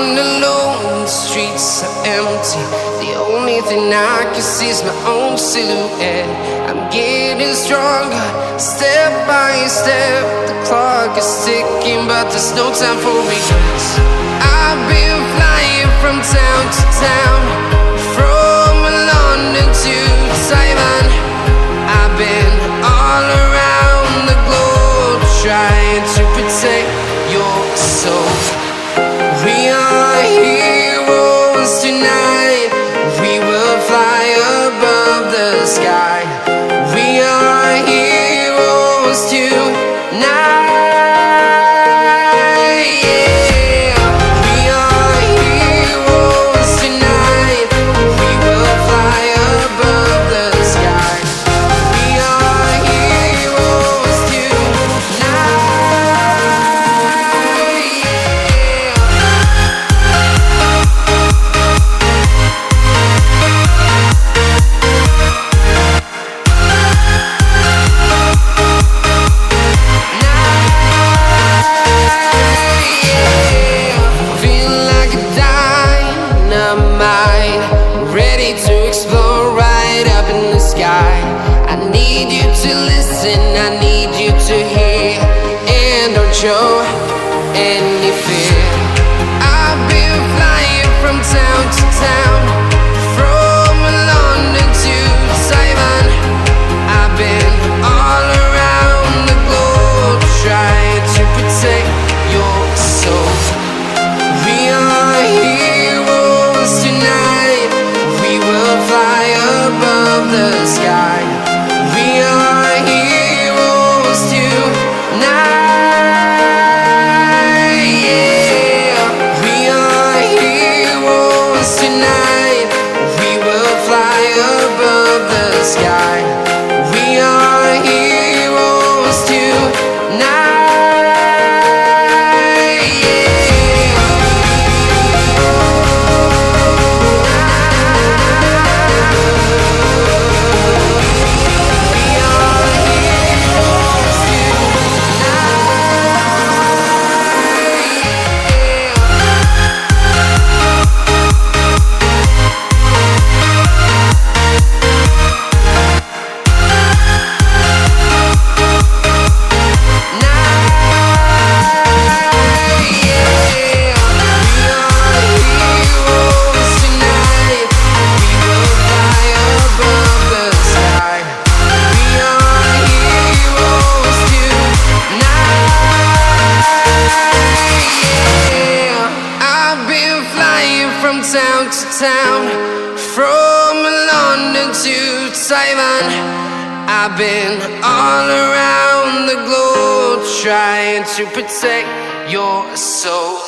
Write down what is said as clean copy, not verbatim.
I'm alone, the streets are empty. The only thing I can see is my own silhouette. I'm getting stronger, step by step. The clock is ticking, but there's no time for regrets. I've been flying from town to town, from London to Taiwan. I've been all around the globe, trying to protect your soul. We are heroes tonight. We will fly above the sky. We are heroes tonight. Yeah. We are heroes tonight. We will fly above the sky. We are heroes tonight. Ready to explore right up in the sky. I need you to listen, I need you to hear, and don't show any fear. I've been flying from town to town, from London to Taiwan. I've been all around the globe, trying to protect your soul. We are heroes tonight. We will fly above the sky. We are heroes tonight. Yeah. We are heroes tonight. We will fly above the sky. We are heroes tonight. Town to town, from London to Taiwan. I've been all around the globe, trying to protect your soul.